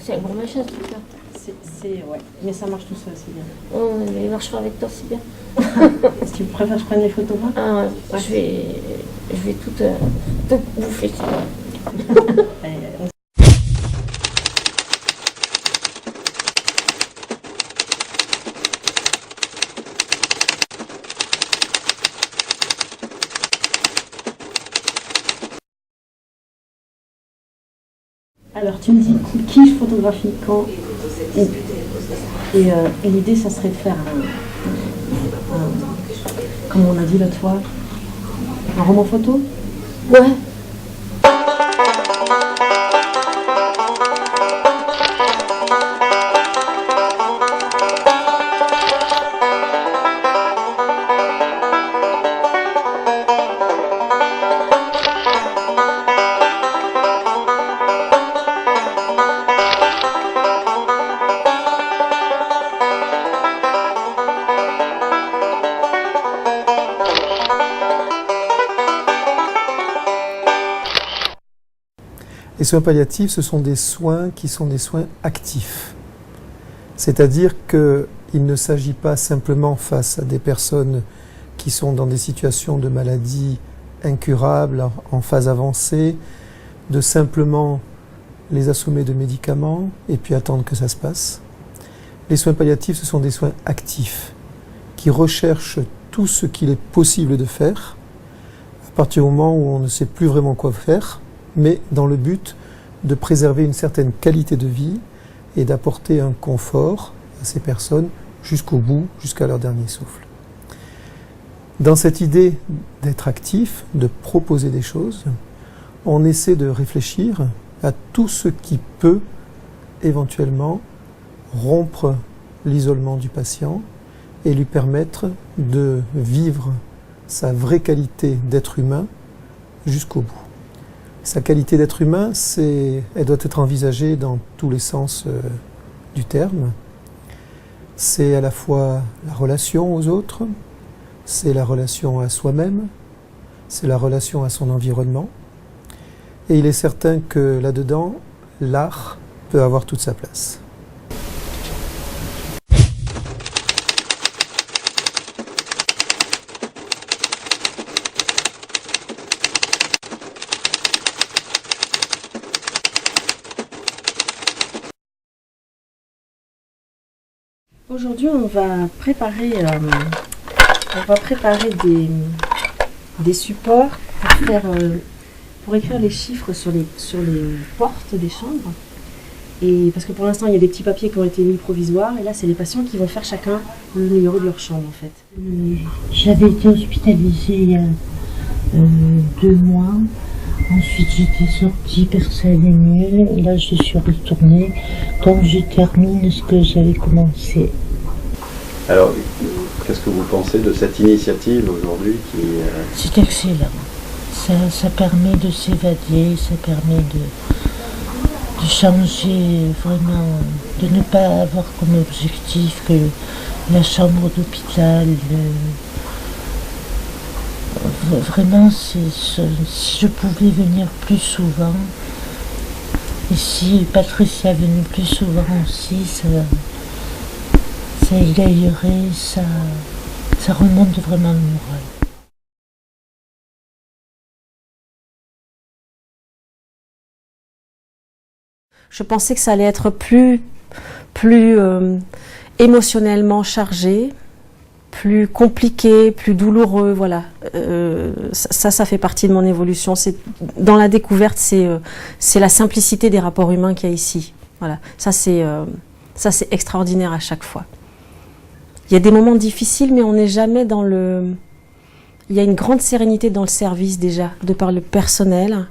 C'est un gros machin ce truc-là. Ouais, mais ça marche tout seul, c'est bien. Oh, il marchera avec toi, c'est bien. Est-ce que tu préfères que je prenne les photos? Ah, ouais. Je vais tout bouffer. Alors tu me dis qui je photographie quand et l'idée ça serait de faire comme on a dit l'autre fois, un roman photo. Ouais. Les soins palliatifs, ce sont des soins qui sont des soins actifs. C'est-à-dire qu'il ne s'agit pas simplement face à des personnes qui sont dans des situations de maladie incurables, en phase avancée, de simplement les assommer de médicaments et puis attendre que ça se passe. Les soins palliatifs, ce sont des soins actifs qui recherchent tout ce qu'il est possible de faire à partir du moment où on ne sait plus vraiment quoi faire, mais dans le but de préserver une certaine qualité de vie et d'apporter un confort à ces personnes jusqu'au bout, jusqu'à leur dernier souffle. Dans cette idée d'être actif, de proposer des choses, on essaie de réfléchir à tout ce qui peut éventuellement rompre l'isolement du patient et lui permettre de vivre sa vraie qualité d'être humain jusqu'au bout. Sa qualité d'être humain, elle doit être envisagée dans tous les sens du terme. C'est à la fois la relation aux autres, c'est la relation à soi-même, c'est la relation à son environnement. Et il est certain que là-dedans, l'art peut avoir toute sa place. Aujourd'hui, on va préparer des supports pour écrire les chiffres sur les portes des chambres. Et parce que pour l'instant, il y a des petits papiers qui ont été mis provisoires. Et là, c'est les patients qui vont faire chacun le numéro de leur chambre, en fait. J'avais été hospitalisée il y a 2 mois. Ensuite, j'étais sortie, personne n'est mieux. Et là, je suis retournée. Donc, je termine ce que j'avais commencé. Alors, qu'est-ce que vous pensez de cette initiative aujourd'hui C'est excellent. Ça permet de s'évader, ça permet de changer vraiment, de ne pas avoir comme objectif que la chambre d'hôpital. Vraiment, si je pouvais venir plus souvent, et si Patricia venait plus souvent aussi, ça égayerait, ça remonte vraiment le moral. Je pensais que ça allait être plus émotionnellement chargé, plus compliqué, plus douloureux, voilà. Ça fait partie de mon évolution. Dans la découverte, c'est la simplicité des rapports humains qu'il y a ici. Voilà. Ça c'est extraordinaire à chaque fois. Il y a des moments difficiles, mais on n'est jamais dans le... Il y a une grande sérénité dans le service déjà, de par le personnel.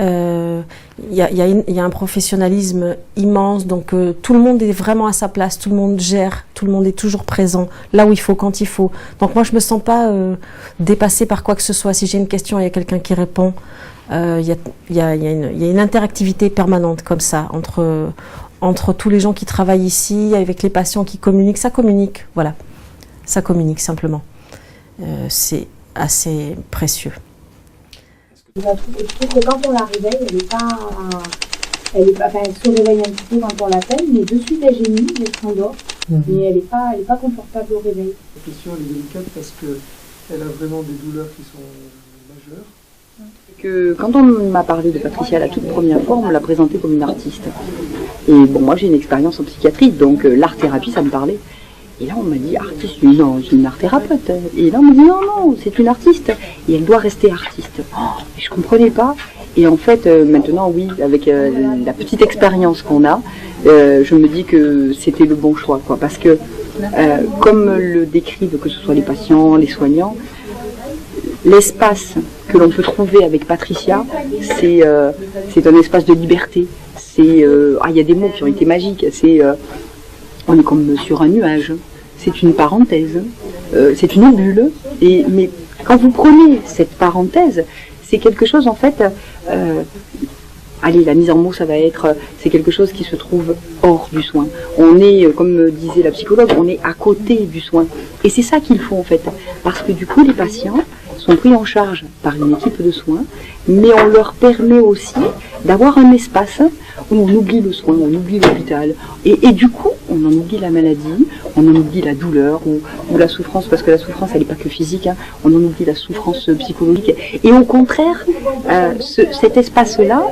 Il y a un professionnalisme immense, donc tout le monde est vraiment à sa place, tout le monde gère, tout le monde est toujours présent, là où il faut, quand il faut. Donc moi je me sens pas dépassée par quoi que ce soit. Si j'ai une question, il y a quelqu'un qui répond. Il y a une interactivité permanente comme ça, entre tous les gens qui travaillent ici, avec les patients qui communiquent. Ça communique, voilà. Ça communique simplement. C'est assez précieux. Je trouve que quand on arrivait, il n'y avait pas elle se réveille un petit peu quand on l'appelle, mais de suite elle gémit, elle s'endort, mais elle est pas confortable au réveil. La question elle est délicate parce qu'elle a vraiment des douleurs qui sont majeures. Que quand on m'a parlé de Patricia la toute première fois, on me l'a présentée comme une artiste. Et bon, moi j'ai une expérience en psychiatrie, donc l'art-thérapie ça me parlait. Et là on m'a dit artiste, je dis non, j'ai une art-thérapeute. Et là on m'a dit non, c'est une artiste. Et elle doit rester artiste. Oh, et je comprenais pas. Et en fait, maintenant oui, avec la petite expérience qu'on a, je me dis que c'était le bon choix, quoi. Parce que, comme le décrivent que ce soit les patients, les soignants, l'espace que l'on peut trouver avec Patricia, c'est un espace de liberté. Il y a des mots qui ont été magiques. On est comme sur un nuage. C'est une parenthèse. C'est une bulle. Mais quand vous prenez cette parenthèse, c'est quelque chose en fait. La mise en mots, c'est quelque chose qui se trouve hors du soin. On est, comme disait la psychologue, on est à côté du soin. Et c'est ça qu'il faut en fait. Parce que du coup, les patients sont pris en charge par une équipe de soins, mais on leur permet aussi d'avoir un espace où on oublie le soin, on oublie l'hôpital. Et du coup, on en oublie la maladie, on en oublie la douleur ou la souffrance, parce que la souffrance, elle n'est pas que physique, hein, on en oublie la souffrance psychologique. Et au contraire, cet espace-là,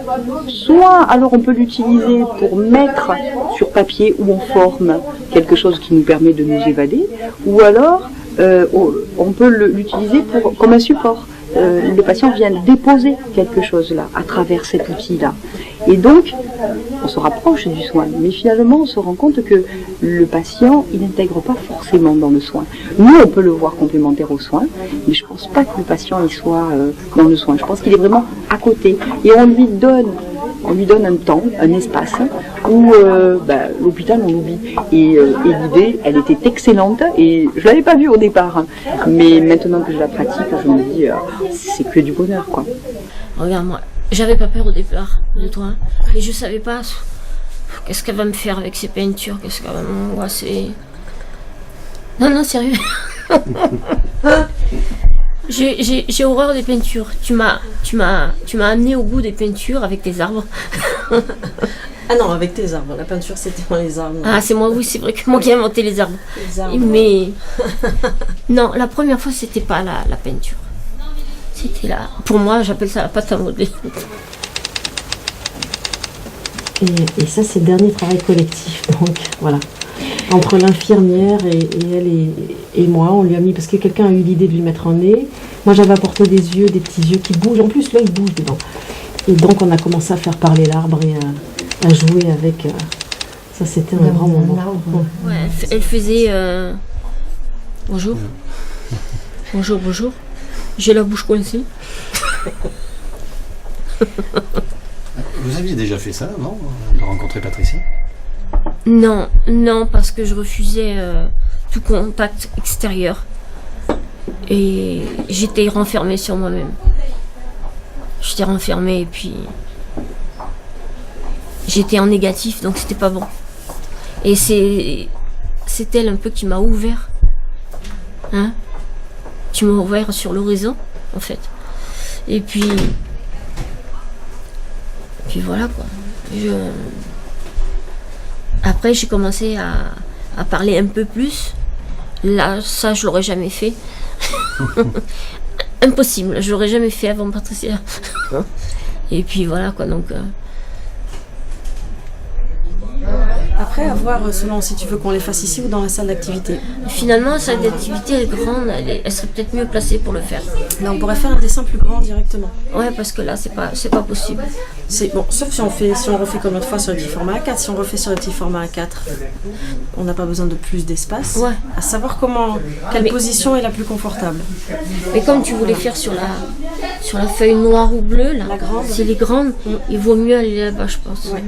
soit alors on peut l'utiliser pour mettre sur papier ou en forme quelque chose qui nous permet de nous évader, ou alors on peut l'utiliser comme un support. Le patient vient déposer quelque chose là, à travers cet outil-là. Et donc, on se rapproche du soin, mais finalement, on se rend compte que le patient, il n'intègre pas forcément dans le soin. Nous, on peut le voir complémentaire au soin, mais je ne pense pas que le patient il soit dans le soin. Je pense qu'il est vraiment à côté. Et on lui donne un temps, un espace, où l'hôpital, on l'oublie. Et l'idée, elle était excellente, et je ne l'avais pas vue au départ. Mais maintenant que je la pratique, je me dis, c'est que du bonheur, quoi. Regarde-moi, j'avais pas peur au départ de toi, et je savais pas qu'est-ce qu'elle va me faire avec ces peintures, qu'est-ce qu'elle va m'angoisser. Non, sérieux. J'ai horreur des peintures. Tu m'as amené au bout des peintures avec tes arbres. Ah non, avec tes arbres. La peinture, c'était dans les arbres. Ah, c'est moi, oui, c'est vrai que moi qui ai inventé les arbres. Les arbres. Mais non, la première fois, c'était pas la peinture. C'était là. Pour moi, j'appelle ça la pâte à modeler. Et ça, c'est le dernier travail collectif. Donc, voilà. Entre l'infirmière et elle et moi, on lui a mis, parce que quelqu'un a eu l'idée de lui mettre un nez. Moi, j'avais apporté des petits yeux qui bougent. En plus, là, il bouge dedans. Et donc, on a commencé à faire parler l'arbre et à jouer avec. Ça, c'était un grand moment. Ouais, elle faisait bonjour. Bonjour. J'ai la bouche coincée. Vous aviez déjà fait ça avant, de rencontrer Patricia ? Non, parce que je refusais tout contact extérieur. Et j'étais renfermée sur moi-même. J'étais renfermée et puis j'étais en négatif, donc c'était pas bon. Et c'est elle un peu qui m'a ouvert. Hein ? Qui m'a ouvert sur l'horizon, en fait. Et puis voilà, quoi. Après, j'ai commencé à parler un peu plus. Là, ça, je l'aurais jamais fait. Impossible, je l'aurais jamais fait avant Patricia. Hein? Et puis voilà, quoi, donc... Après, à voir selon si tu veux qu'on les fasse ici ou dans la salle d'activité. Finalement, la salle d'activité, elle est grande, elle serait peut-être mieux placée pour le faire. Là, on pourrait faire un dessin plus grand directement. Ouais, parce que là, c'est pas possible. C'est bon, sauf si on refait comme l'autre fois sur le petit format A4. Si on refait sur le petit format A4, on n'a pas besoin de plus d'espace. Ouais. À savoir quelle position est la plus confortable. Mais comme tu voulais faire sur la feuille noire ou bleue, là, si elle est grande, il vaut mieux aller là-bas, je pense. Ouais.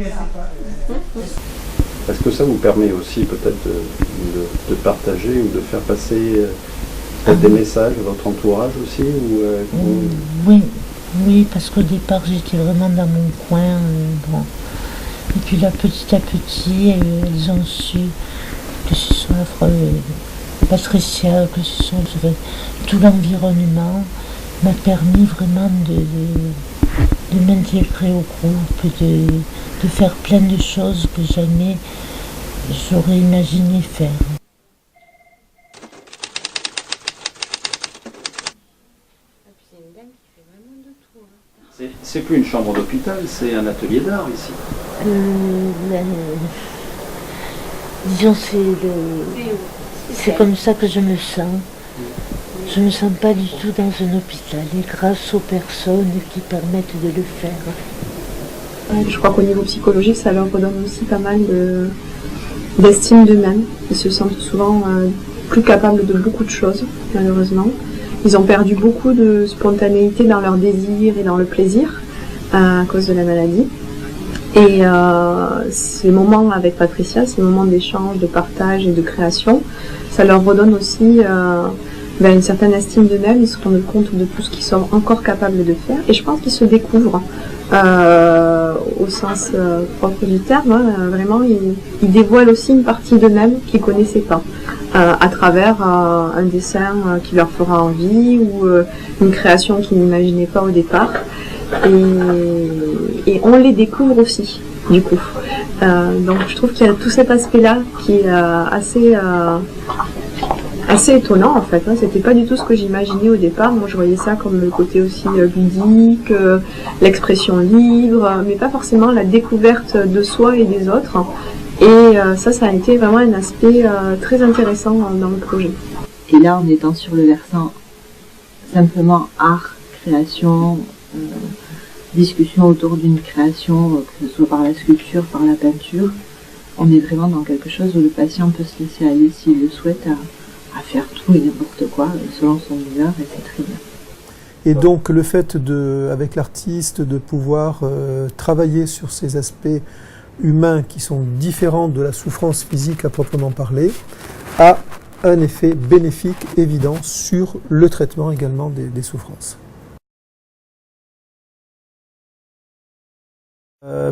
Est-ce que ça vous permet aussi peut-être de partager ou de faire passer des messages à votre entourage aussi Oui, parce qu'au départ j'étais vraiment dans mon coin. Bon. Et puis là, petit à petit, elles ont su que ce soit Patricia, que ce soit tout l'environnement m'a permis vraiment de m'intégrer au groupe, de faire plein de choses que jamais j'aurais imaginé faire. C'est plus une chambre d'hôpital, c'est un atelier d'art ici. Disons, c'est comme ça que je me sens. Je ne me sens pas du tout dans un hôpital, et grâce aux personnes qui permettent de le faire. Je crois qu'au niveau psychologique, ça leur redonne aussi pas mal d'estime d'eux-mêmes. Ils se sentent souvent plus capables de beaucoup de choses, malheureusement. Ils ont perdu beaucoup de spontanéité dans leur désir et dans le plaisir à cause de la maladie. Et ces moments avec Patricia, ces moments d'échange, de partage et de création, ça leur redonne aussi une certaine estime d'eux-mêmes. Ils se rendent compte de tout ce qu'ils sont encore capables de faire. Et je pense qu'ils se découvrent au sens propre du terme. Vraiment, ils dévoilent aussi une partie d'eux-mêmes qu'ils ne connaissaient pas. À travers un dessin qui leur fera envie ou une création qu'ils n'imaginaient pas au départ. Et on les découvre aussi, du coup. Donc je trouve qu'il y a tout cet aspect-là qui est assez étonnant en fait. C'était pas du tout ce que j'imaginais au départ. Moi je voyais ça comme le côté aussi ludique, l'expression libre, mais pas forcément la découverte de soi et des autres. Et ça a été vraiment un aspect très intéressant dans le projet. Et là, en étant sur le versant simplement art, création, discussion autour d'une création, que ce soit par la sculpture, par la peinture, on est vraiment dans quelque chose où le patient peut se laisser aller s'il le souhaite à faire tout et n'importe quoi selon son humeur, et c'est très bien. Et donc le fait avec l'artiste de pouvoir travailler sur ces aspects humains qui sont différents de la souffrance physique à proprement parler, a un effet bénéfique évident sur le traitement également des souffrances.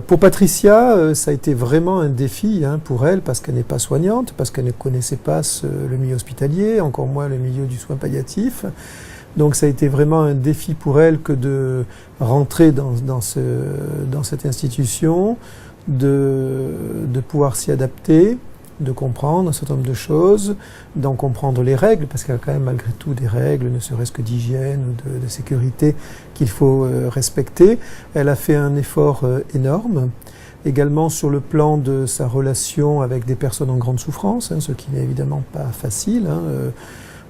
Pour Patricia, ça a été vraiment un défi pour elle, parce qu'elle n'est pas soignante, parce qu'elle ne connaissait pas le milieu hospitalier, encore moins le milieu du soin palliatif. Donc ça a été vraiment un défi pour elle que de rentrer dans cette institution, de pouvoir s'y adapter, de comprendre un certain nombre de choses, d'en comprendre les règles, parce qu'il y a quand même malgré tout des règles, ne serait-ce que d'hygiène ou de sécurité qu'il faut respecter. Elle a fait un effort énorme, également sur le plan de sa relation avec des personnes en grande souffrance, ce qui n'est évidemment pas facile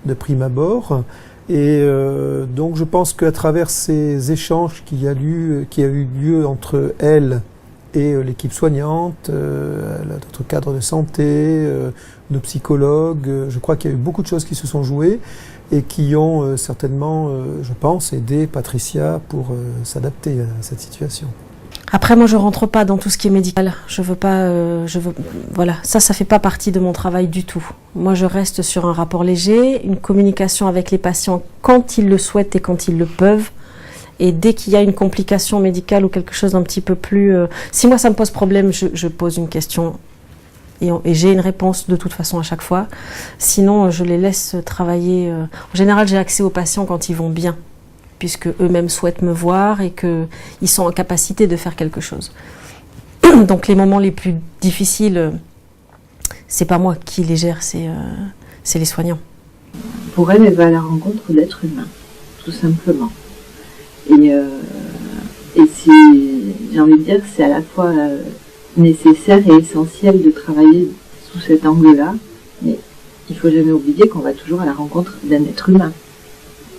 de prime abord. Et donc je pense qu'à travers ces échanges qui a eu lieu entre elle et l'équipe soignante, notre cadre de santé, nos psychologues, je crois qu'il y a eu beaucoup de choses qui se sont jouées et qui ont certainement, je pense, aidé Patricia pour s'adapter à cette situation. Après, moi, je rentre pas dans tout ce qui est médical. Voilà, ça fait pas partie de mon travail du tout. Moi, je reste sur un rapport léger, une communication avec les patients quand ils le souhaitent et quand ils le peuvent. Et dès qu'il y a une complication médicale ou quelque chose d'un petit peu plus... si moi, ça me pose problème, je pose une question et j'ai une réponse de toute façon à chaque fois. Sinon, je les laisse travailler. En général, j'ai accès aux patients quand ils vont bien, puisque eux-mêmes souhaitent me voir et qu'ils sont en capacité de faire quelque chose. Donc les moments les plus difficiles, c'est pas moi qui les gère, c'est les soignants. Pour elle va à la rencontre d'êtres humains, tout simplement. Et j'ai envie de dire, c'est à la fois nécessaire et essentiel de travailler sous cet angle-là, mais il ne faut jamais oublier qu'on va toujours à la rencontre d'un être humain.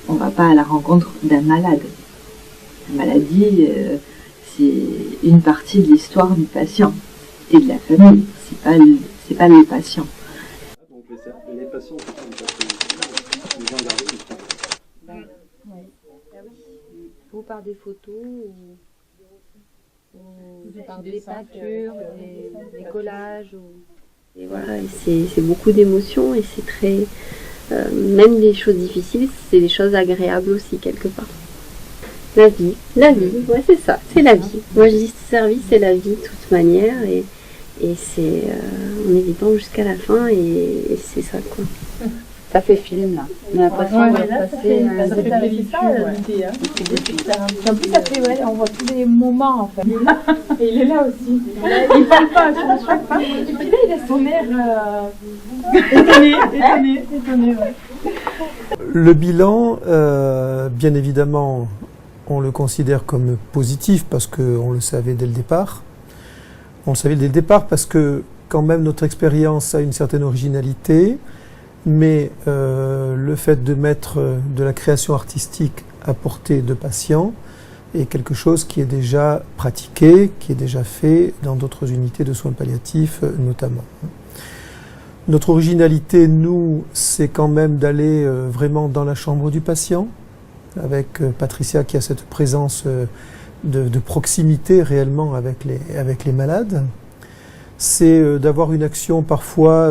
On ne va pas à la rencontre d'un malade. La maladie, c'est une partie de l'histoire du patient et de la famille. C'est pas le patient. Donc les patients qui sont les gens gardés. Ou par des photos, ou par des peintures, des collages. Et voilà, c'est beaucoup d'émotions et c'est très... même les choses difficiles, c'est des choses agréables aussi, quelque part. La vie, ouais, c'est ça, c'est la vie. Moi, je dis service, c'est la vie, de toute manière, et c'est... on est vivant jusqu'à la fin, et c'est ça, quoi. Ça fait film là. On a l'impression de passer ça fait l'idée. En plus, ça fait, on voit tous les moments en fait. Et il est là aussi. Il parle pas à chaque fois. Et puis là, il a son air étonné. Ouais. Le bilan, bien évidemment, on le considère comme positif parce qu'on le savait dès le départ. On le savait dès le départ parce que quand même notre expérience a une certaine originalité, mais le fait de mettre de la création artistique à portée de patients est quelque chose qui est déjà pratiqué, qui est déjà fait dans d'autres unités de soins palliatifs notamment. Notre originalité, nous, c'est quand même d'aller vraiment dans la chambre du patient, avec Patricia qui a cette présence de proximité réellement avec les malades. C'est d'avoir une action parfois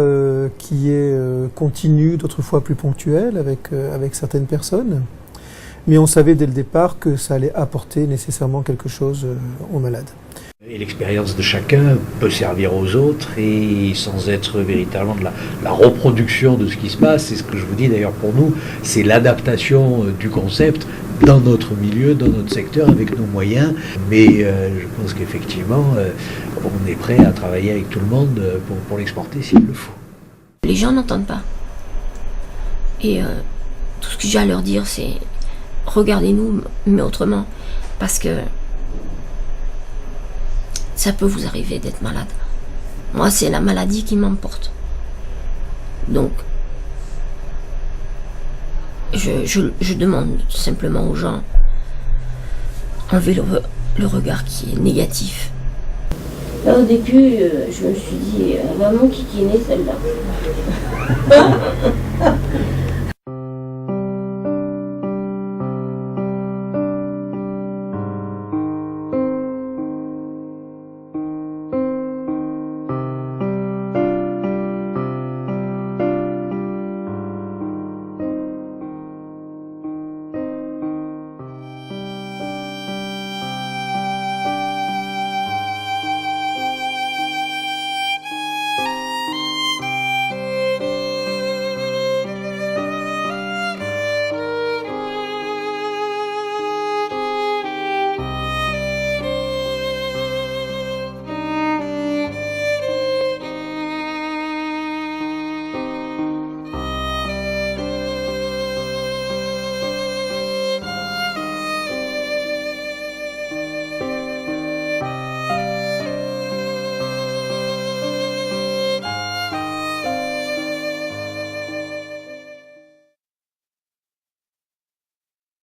qui est continue, d'autres fois plus ponctuelle avec certaines personnes. Mais on savait dès le départ que ça allait apporter nécessairement quelque chose aux malades. Et l'expérience de chacun peut servir aux autres et sans être véritablement de la reproduction de ce qui se passe. C'est ce que je vous dis d'ailleurs pour nous, c'est l'adaptation du concept dans notre milieu, dans notre secteur, avec nos moyens. Mais je pense qu'effectivement, on est prêt à travailler avec tout le monde pour l'exporter s'il le faut. Les gens n'entendent pas. Et tout ce que j'ai à leur dire, c'est regardez-nous, mais autrement. Parce que ça peut vous arriver d'être malade. Moi, c'est la maladie qui m'emporte. Donc, je demande simplement aux gens, enlever le regard qui est négatif. Là, au début, je me suis dit, elle va m'enquiquiner celle-là.